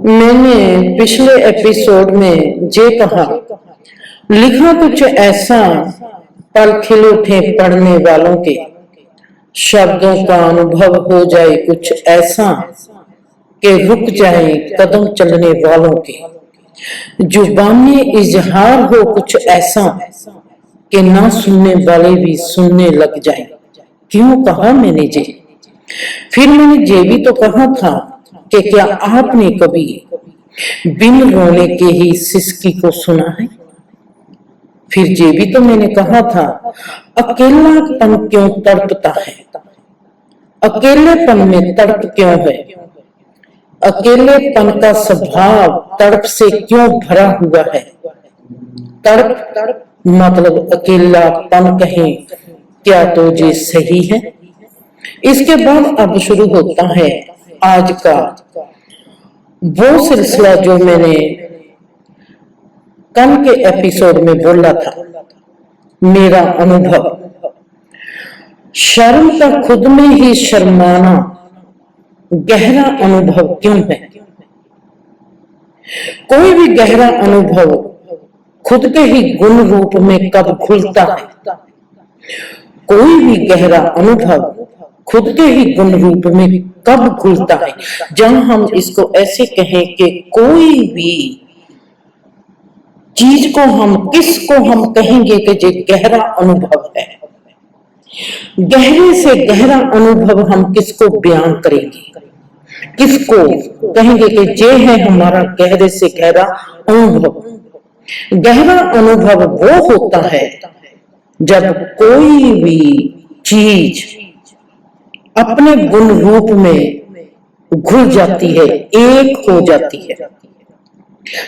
मैंने पिछले एपिसोड में जे कहा, लिखा कुछ ऐसा पल खिल उठे पढ़ने वालों के, शब्दों का अनुभव हो जाए कुछ ऐसा कि रुक जाए कदम चलने वालों के, जुबानी इजहार हो कुछ ऐसा कि ना सुनने वाले भी सुनने लग जाए। क्यों कहा मैंने जे? फिर मैंने ये भी तो कहा था कि क्या आपने कभी बिन रोने के ही सिसकी को सुना है? फिर ये भी तो मैंने कहा था, अकेलापन क्यों तड़पता है? अकेलेपन में तड़प क्यों है? अकेलेपन का स्वभाव तड़प से क्यों भरा हुआ है? तड़प मतलब अकेलापन कहें क्या तो ये सही है? इसके बाद अब शुरू होता है आज का वो सिलसिला जो मैंने कल के एपिसोड में बोला था, मेरा अनुभव। शर्म का खुद में ही शर्माना गहरा अनुभव क्यों है? कोई भी गहरा अनुभव खुद के ही गुण रूप में कब खुलता है? कोई भी गहरा अनुभव खुद के ही गुण रूप में कब खुलता है? जब हम इसको ऐसे कहें कि कोई भी चीज को हम किसको हम कहेंगे कि ये गहरा अनुभव है, गहरे से गहरा अनुभव हम किसको बयान करेंगे, किसको कहेंगे कि ये है हमारा गहरे से गहरा अनुभव? गहरा अनुभव वो होता है जब कोई भी चीज अपने गुण रूप में घुल जाती है, एक हो जाती है,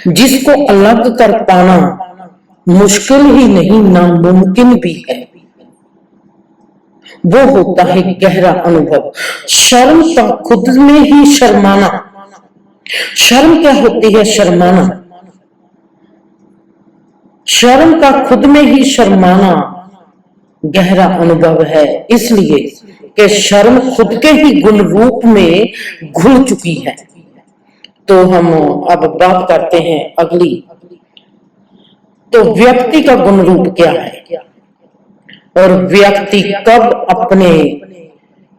जिसको अलग कर पाना मुश्किल ही नहीं नामुमकिन भी है। वो होता है गहरा अनुभव। शर्म का खुद में ही शर्माना। शर्म क्या होती है? शर्माना। शर्म का खुद में ही शर्माना गहरा अनुभव है, इसलिए कि शर्म खुद के ही गुण रूप में घुल चुकी है। तो हम अब बात करते हैं अगली, तो व्यक्ति का गुण रूप क्या है और व्यक्ति कब अपने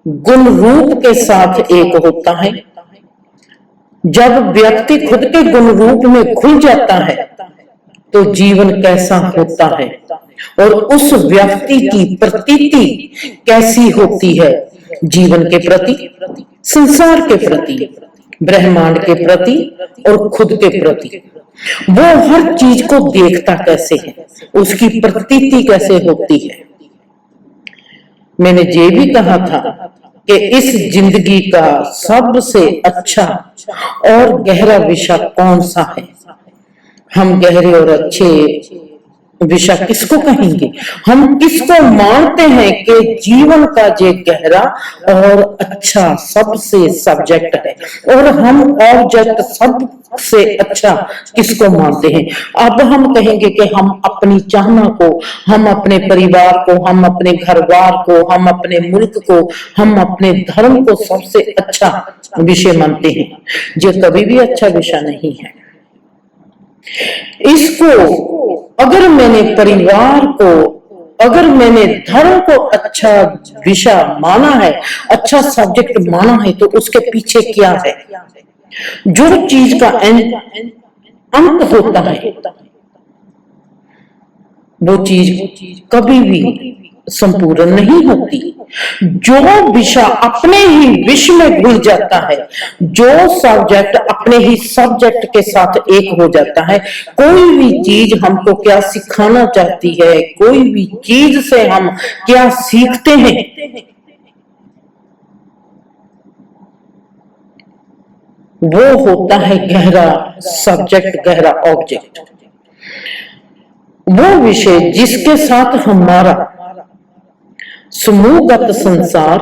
गुण रूप के साथ एक होता है? जब व्यक्ति खुद के गुण रूप में खुल जाता है तो जीवन कैसा होता है और उस व्यक्ति की प्रतीति कैसी होती है? जीवन के प्रति, संसार के प्रति, ब्रह्मांड के प्रति और खुद के प्रति। वो हर चीज को देखता कैसे है, उसकी प्रतीति कैसे होती है। मैंने ये भी कहा था कि इस जिंदगी का सबसे अच्छा और गहरा विषय कौन सा है? हम गहरे और अच्छे विषय किसको कहेंगे? हम किसको मानते हैं कि जीवन का जो गहरा और अच्छा सबसे सब्जेक्ट है, और हम ऑब्जेक्ट सबसे अच्छा किसको मानते हैं? अब हम कहेंगे कि हम अपनी चाहना को, हम अपने परिवार को, हम अपने घरवार को, हम अपने मुल्क को, हम अपने धर्म को सबसे अच्छा विषय मानते हैं। जो कभी भी अच्छा विषय नहीं है। इसको अगर मैंने परिवार को, अगर मैंने धर्म को अच्छा विषय माना है, अच्छा सब्जेक्ट माना है, तो उसके पीछे क्या है? जो चीज का अंत होता है वो चीज कभी भी संपूर्ण नहीं होती। जो विषय अपने ही विषय में घुल जाता है, जो सब्जेक्ट अपने ही सब्जेक्ट के साथ एक हो जाता है, कोई भी चीज हमको क्या सिखाना चाहती है, कोई भी चीज से हम क्या सीखते हैं, वो होता है गहरा सब्जेक्ट, गहरा ऑब्जेक्ट। वो विषय जिसके साथ हमारा समूहगत संसार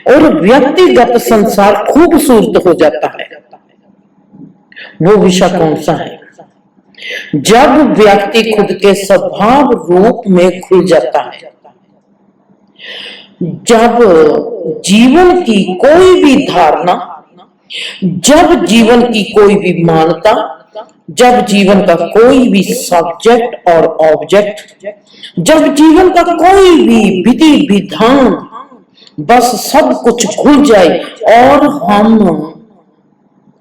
और व्यक्तिगत संसार खूबसूरत हो जाता है, वो विषय कौन सा है? जब व्यक्ति खुद के स्वभाव रूप में खुल जाता है, जब जीवन की कोई भी धारणा जब जीवन की कोई भी मान्यता, जब जीवन का कोई भी सब्जेक्ट और ऑब्जेक्ट, जब जीवन का कोई भी विधि विधान, बस सब कुछ भूल जाए और हम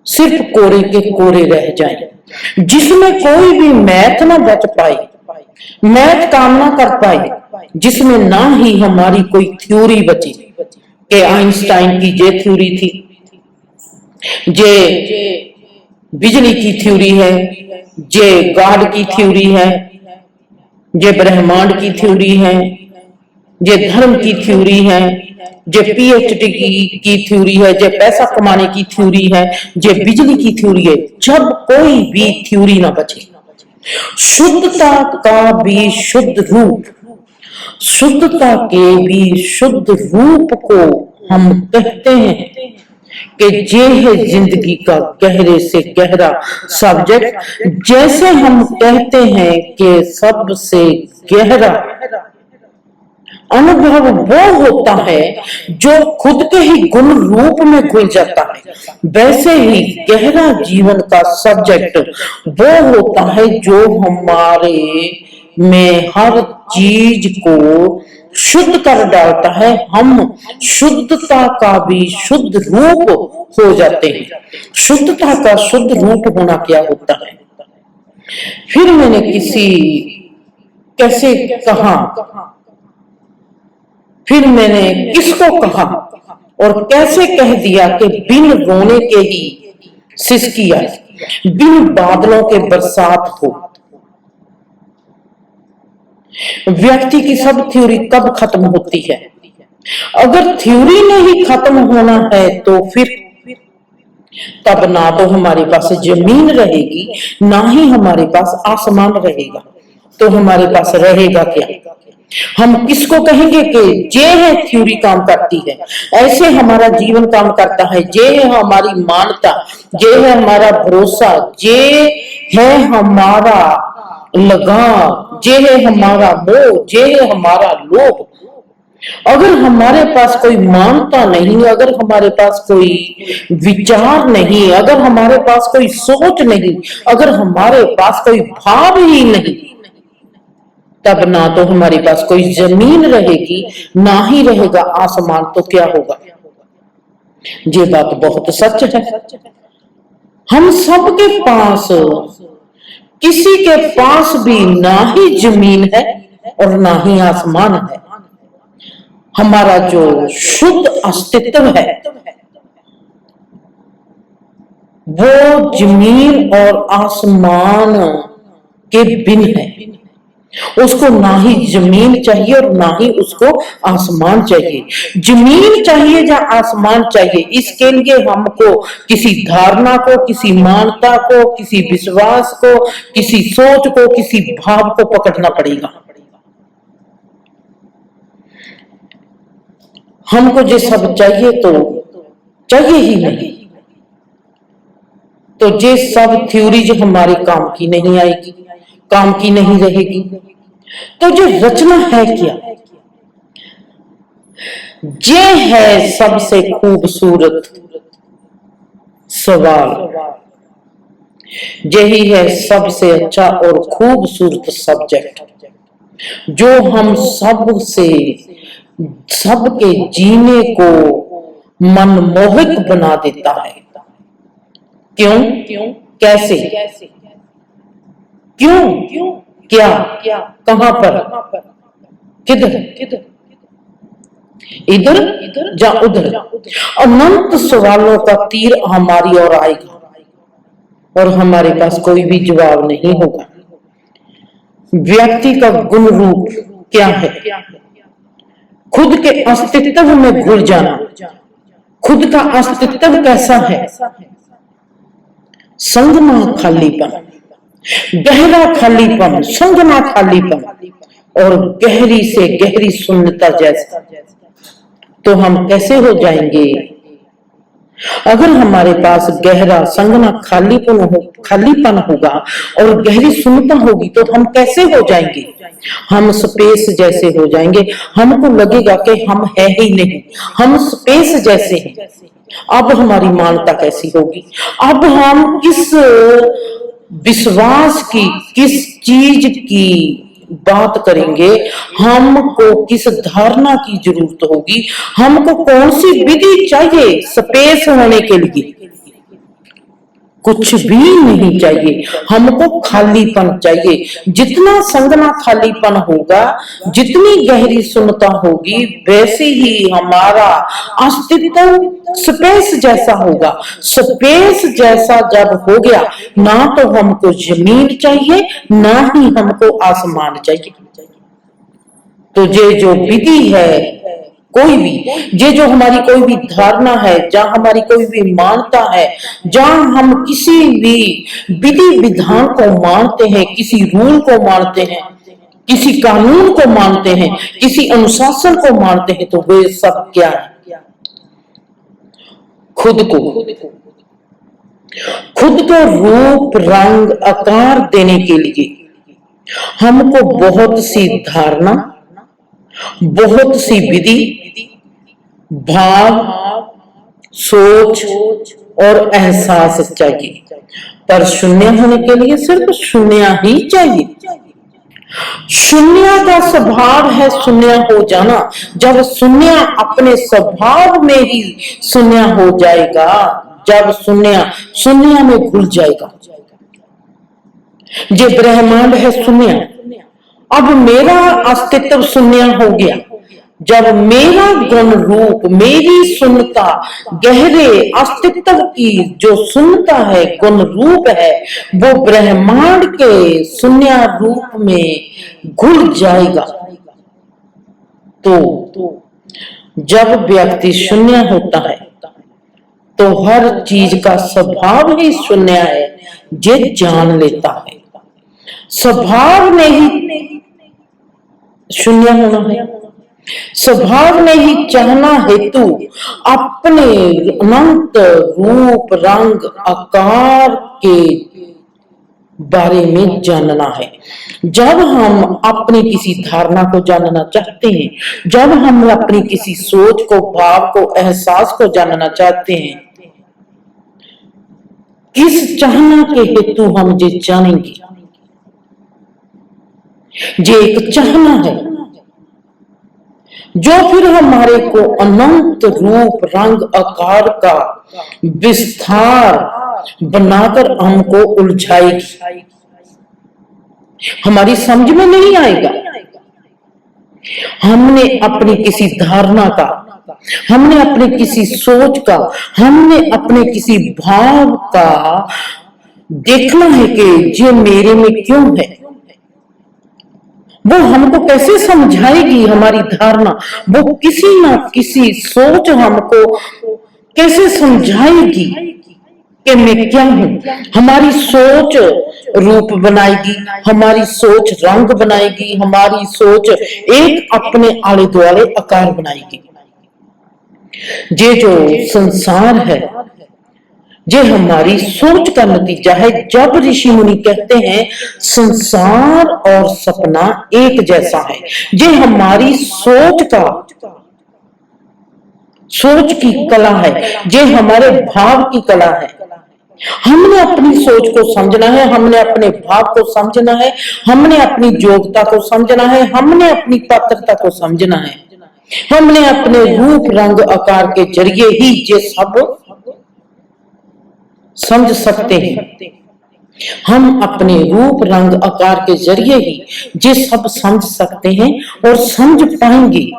सिर्फ कोरे के कोरे रह जाएं, जिसमें कोई भी मैथ ना बच पाए, मैथ काम ना कर पाए, जिसमें ना ही हमारी कोई थ्योरी बची कि आइंस्टाइन की ये थ्योरी थी, जे बिजली की थ्योरी है, जे गॉड की थ्योरी है, जे ब्रह्मांड की थ्योरी है, जे धर्म की थ्योरी है, जे पीएचडी की थ्योरी है, जे पैसा कमाने की थ्योरी है, जे बिजली की थ्योरी है। जब कोई भी थ्योरी ना बचे, शुद्धता का भी शुद्ध रूप, शुद्धता के भी शुद्ध रूप को हम कहते हैं कि ये है जिंदगी का गहरे से गहरा सब्जेक्ट। जैसे हम कहते हैं कि सबसे गहरा अनुभव वो होता है जो खुद के ही गुण रूप में घुल जाता है, वैसे ही गहरा जीवन का सब्जेक्ट वो होता है जो हमारे में हर चीज को शुद्ध कर डालता है। हम शुद्धता का भी शुद्ध रूप हो जाते हैं। शुद्धता का शुद्ध रूप होना क्या होता है? फिर मैंने कैसे कहा, फिर मैंने किसको कहा और कैसे कह दिया कि बिन रोने के ही सिसकी आए, बिन बादलों के बरसात हो। व्यक्ति की सब थ्योरी कब खत्म होती है? अगर थ्योरी नहीं खत्म होना है तो फिर तब ना तो हमारे पास जमीन रहेगी, ना ही हमारे पास आसमान रहेगा। तो हमारे पास रहेगा क्या? हम किसको कहेंगे कि ये है थ्योरी काम करती है, ऐसे हमारा जीवन काम करता है, ये है हमारी मान्यता, ये है हमारा भरोसा, ये है हमारा लगाव, ये है हमारा मोह, ये है हमारा लोभ। अगर हमारे पास कोई मान्यता नहीं, अगर हमारे पास कोई विचार नहीं, अगर हमारे पास कोई सोच नहीं, अगर हमारे पास कोई भाव ही नहीं, तब ना तो हमारे पास कोई जमीन रहेगी, ना ही रहेगा आसमान। तो क्या होगा? ये बात बहुत सच है। हम सबके पास, किसी के पास भी ना ही जमीन है और ना ही आसमान है। हमारा जो शुद्ध अस्तित्व है वो जमीन और आसमान के बिन है। उसको ना ही जमीन चाहिए और ना ही उसको आसमान चाहिए। जमीन चाहिए या आसमान चाहिए, इसके लिए हमको किसी धारणा को, किसी मान्यता को, किसी विश्वास को, किसी सोच को, किसी भाव को पकड़ना पड़ेगा। हमको ये सब चाहिए तो चाहिए ही नहीं, तो ये सब थ्योरी जो हमारे काम की नहीं आएगी, काम की नहीं रहेगी। तो जो रचना है क्या? ये है सबसे खूबसूरत सवाल, यही है सबसे अच्छा और खूबसूरत सब्जेक्ट जो हम सबके जीने को मनमोहक बना देता है। क्यों? कैसे? क्यों? क्या? कहां पर? किधर? इधर या उधर? अनंत सवालों का तीर हमारी ओर आएगा और हमारे पास कोई भी जवाब नहीं होगा। व्यक्ति का गुण रूप क्या है? खुद के अस्तित्व में घुल जाना। खुद का अस्तित्व कैसा है? संगमा खालीपन, गहरा खालीपन, संगमा खालीपन और गहरी से गहरी शून्यता जैसा। तो हम कैसे हो जाएंगे? अगर हमारे पास गहरा संगना खालीपन होगा और गहरी शून्यता होगी तो हम कैसे हो जाएंगे? हम स्पेस जैसे हो जाएंगे। हमको लगेगा कि हम है ही नहीं, हम स्पेस जैसे हैं। अब हमारी मानता कैसी होगी? अब हम किस विश्वास की, किस चीज की बात करेंगे? हमको किस धारणा की जरूरत होगी? हमको कौन सी विधि चाहिए स्पेस होने के लिए? कुछ भी नहीं चाहिए, हमको खालीपन चाहिए। जितना संगना खालीपन होगा, जितनी गहरी सुनता होगी, वैसे ही हमारा अस्तित्व स्पेस जैसा होगा। स्पेस जैसा जब हो गया, ना तो हमको जमीन चाहिए, ना ही हमको आसमान चाहिए। तो ये जो विधि है, कोई भी, ये जो हमारी कोई भी धारणा है, जहां हमारी कोई भी मानता है, जहां हम किसी भी विधि विधान को मानते हैं, किसी रूल को मानते हैं, किसी कानून को मानते हैं, किसी अनुशासन को मानते हैं, तो वे सब क्या है? खुद को रूप रंग आकार देने के लिए हमको बहुत सी धारणा, बहुत सी विधि, भाव, सोच और एहसास चाहिए। पर शून्य होने के लिए सिर्फ शून्य ही चाहिए। शून्य का स्वभाव है शून्य हो जाना। जब शून्य अपने स्वभाव में ही शून्य हो जाएगा, जब शून्य में घुल जाएगा, ये ब्रह्मांड है शून्य। अब मेरा अस्तित्व शून्य हो गया। जब मेरा गुण रूप, मेरी शून्यता, गहरे अस्तित्व की जो शून्यता है, गुण रूप है, वो ब्रह्मांड के शून्य रूप में घुल जाएगा। तो जब व्यक्ति शून्य होता है, तो हर चीज का स्वभाव ही शून्य है, ये जान लेता है। स्वभाव ने ही शून्य होना है, स्वभाव ने ही चाहना हेतु अपने अनंत रूप रंग आकार के बारे में जानना है। जब हम अपनी किसी धारणा को जानना चाहते हैं, जब हम अपनी किसी सोच को, भाव को, एहसास को जानना चाहते हैं, किस चाहना के हेतु हम ये जानेंगे? ये एक चाहना है जो फिर हमारे को अनंत रूप रंग आकार का विस्तार बनाकर हमको उलझाएगी। हमारी समझ में नहीं आएगा। हमने अपनी किसी धारणा का, हमने अपने किसी सोच का, हमने अपने किसी भाव का देखना है कि ये मेरे में क्यों है। वो हमको कैसे समझाएगी हमारी धारणा? वो किसी ना किसी सोच हमको कैसे समझाएगी कि मैं क्या हूं। हमारी सोच रूप बनाएगी, हमारी सोच रंग बनाएगी, हमारी सोच एक अपने आले दुआले आकार बनाएगी। ये जो संसार है, ये हमारी सोच का नतीजा है। जब ऋषि मुनि कहते हैं संसार और सपना एक जैसा है, ये हमारी सोच की कला है, ये हमारे भाव की कला है। हमने अपनी सोच को समझना है, हमने अपने भाव को समझना है, हमने अपनी योग्यता को समझना है, हमने अपनी पात्रता को समझना है। हमने अपने रूप रंग आकार के जरिए ही ये सब समझ सकते हैं। हम अपने रूप रंग आकार के जरिए ही ये सब समझ सकते हैं और समझ पाएंगे।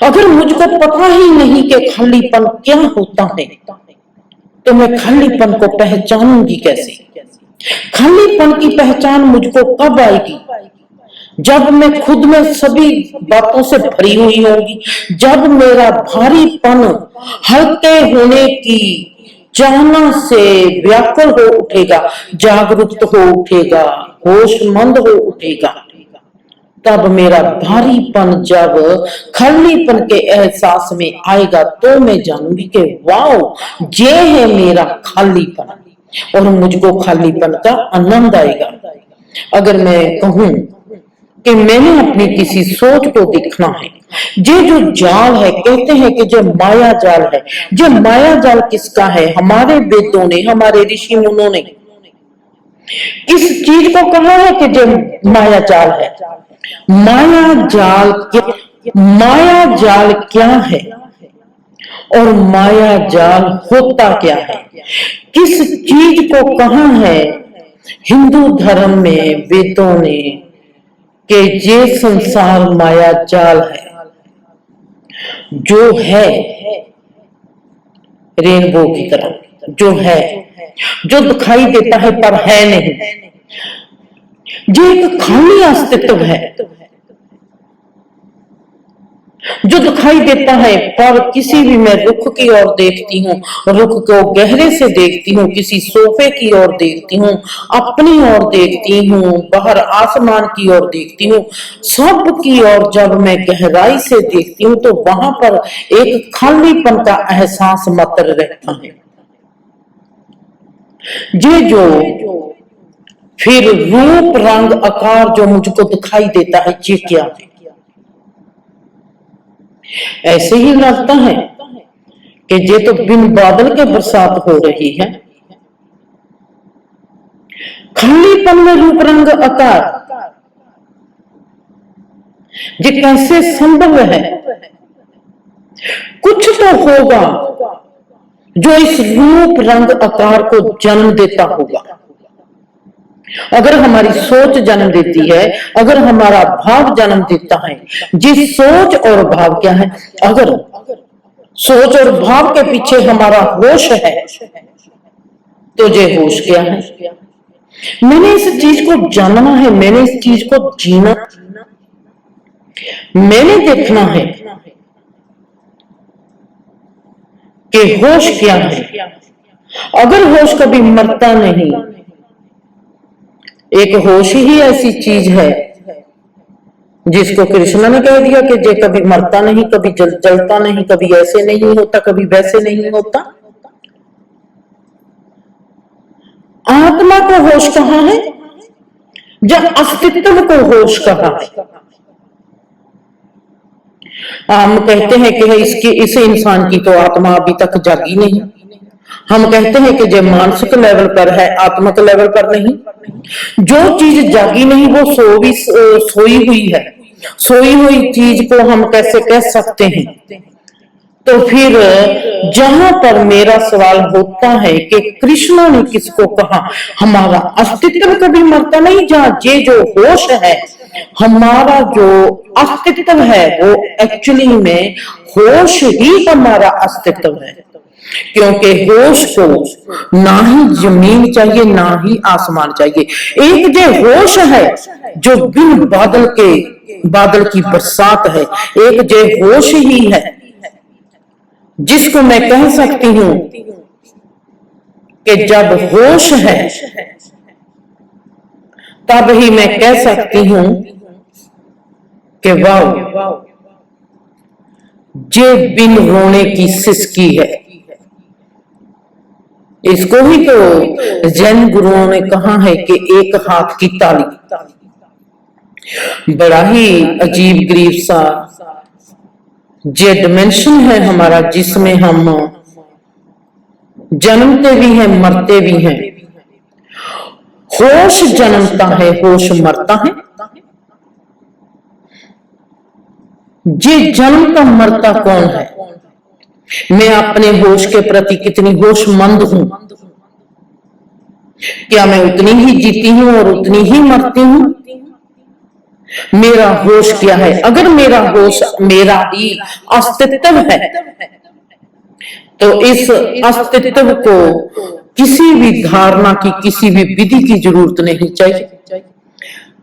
अगर मुझको पता ही नहीं कि खालीपन क्या होता है, तो मैं खालीपन को पहचानूंगी कैसे? खालीपन की पहचान मुझको कब आएगी? जब मैं खुद में सभी बातों से भरी हुई होगी, जब मेरा भारीपन हल्के होने की चाहना से व्याकुल हो उठेगा, जागरूक हो उठेगा, होशमंद हो उठेगा। तब मेरा भारीपन जब खालीपन के एहसास में आएगा, तो मैं जानूंगी कि वाओ, ये है मेरा खालीपन, और मुझको खालीपन का आनंद आएगा। अगर मैं कहूं कि मैंने अपनी किसी सोच को देखना है। ये जो जाल है, कहते हैं कि जो माया जाल है, जो माया जाल किसका है? हमारे वेदों ने, हमारे ऋषि मुनों ने इस चीज को कहा है कि जो माया जाल है। माया जाल क्या है और माया जाल होता क्या है? किस चीज को कहा है हिंदू धर्म में, वेदों ने, कि ये संसार माया जाल है, जो है रेनबो की तरह, जो है, जो दिखाई देता है पर है नहीं, जो एक खाली अस्तित्व है, जो दिखाई देता है पर किसी भी, मैं रुख की ओर देखती हूँ, रुख को गहरे से देखती हूँ, किसी सोफे की ओर देखती हूँ, अपनी ओर देखती हूँ, बाहर आसमान की ओर देखती हूँ, सब की ओर जब मैं गहराई से देखती हूँ तो वहां पर एक खालीपन का एहसास मात्र रहता है। ये जो फिर रूप रंग आकार जो मुझको दिखाई देता है, ये क्या है? ऐसे ही लगता है कि ये तो बिन बादल के बरसात हो रही है। खालीपन में रूप रंग आकार, ये कैसे संभव है? कुछ तो होगा जो इस रूप रंग आकार को जन्म देता होगा। अगर हमारी सोच जन्म देती है, अगर हमारा भाव जन्म देता है, जिस सोच और भाव क्या है? अगर सोच और भाव के पीछे हमारा होश है तो ये होश क्या है? मैंने इस चीज को जानना है, मैंने इस चीज को जीना, मैंने देखना है कि होश क्या है। अगर होश कभी मरता नहीं, एक होश ही ऐसी चीज है जिसको कृष्ण ने कह दिया कि ये कभी मरता नहीं, कभी जलता नहीं, कभी ऐसे नहीं होता, कभी वैसे नहीं होता। आत्मा को होश कहाँ है? जब अस्तित्व को होश कहाँ है? हम कहते हैं कि इस इंसान की तो आत्मा अभी तक जागी नहीं। हम कहते हैं कि जो मानसिक लेवल पर है, आत्मिक लेवल पर नहीं। जो चीज जागी नहीं वो सोई हुई है। सोई हुई चीज को हम कैसे कह सकते हैं? तो फिर जहां पर मेरा सवाल होता है कि कृष्ण ने किसको कहा, हमारा अस्तित्व कभी मरता नहीं। जहां ये जो होश है, हमारा जो अस्तित्व है, वो एक्चुअली में होश ही हमारा अस्तित्व है। क्योंकि होश को ना ही जमीन चाहिए, ना ही आसमान चाहिए। एक जो होश है जो बिन बादल की बरसात है, एक जो होश ही है जिसको मैं कह सकती हूं कि जब होश है तब ही मैं कह सकती हूं कि वाह, जे बिन रोने की सिसकी है। इसको ही तो जैन गुरुओं ने कहा है कि एक हाथ की ताली। बड़ा ही अजीब गरीब सा जे डिमेंशन है हमारा, जिसमें हम जन्मते भी हैं, मरते भी हैं। होश जन्मता है, होश मरता है। जे जन्मता मरता कौन है? मैं अपने होश के प्रति कितनी होशमंद हूं? क्या मैं उतनी ही जीती हूं और उतनी ही मरती हूं? मेरा होश क्या है? अगर मेरा होश मेरा ही अस्तित्व है तो इस अस्तित्व को किसी भी धारणा की, किसी भी विधि की जरूरत नहीं चाहिए।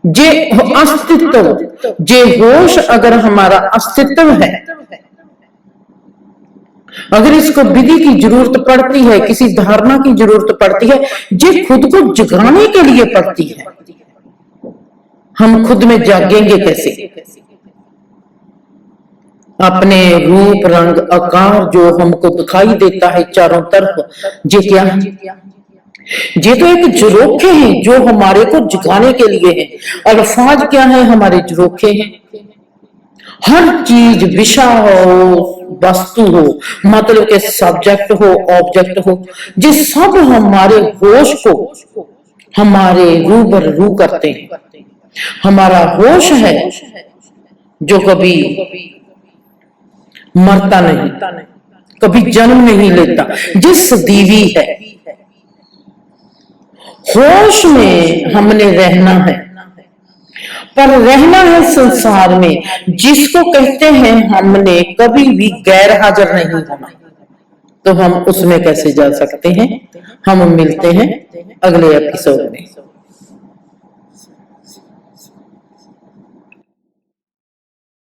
जे अस्तित्व, जे होश अगर हमारा अस्तित्व है, अगर इसको विधि की जरूरत पड़ती है, किसी धारणा की जरूरत पड़ती है, ये खुद को जगाने के लिए पड़ती है। हम खुद में जागेंगे कैसे? अपने रूप रंग आकार जो हमको दिखाई देता है चारों तरफ, ये क्या है? ये तो एक झरोखे हैं जो हमारे को जगाने के लिए हैं। अल्फाज क्या है? हमारे झरोखे हैं। हर चीज विषय हो, वस्तु हो, मतलब के सब्जेक्ट हो, ऑब्जेक्ट हो, जिस सब हमारे होश को हमारे रूबरू करते हैं। हमारा होश है जो कभी मरता नहीं, कभी जन्म नहीं लेता, जिस दीवी है। होश में हमने रहना है, पर रहना है संसार में जिसको कहते हैं हमने कभी भी गैर हाजिर नहीं होना। तो हम उसमें कैसे जा सकते हैं? हम मिलते हैं अगले एपिसोड में।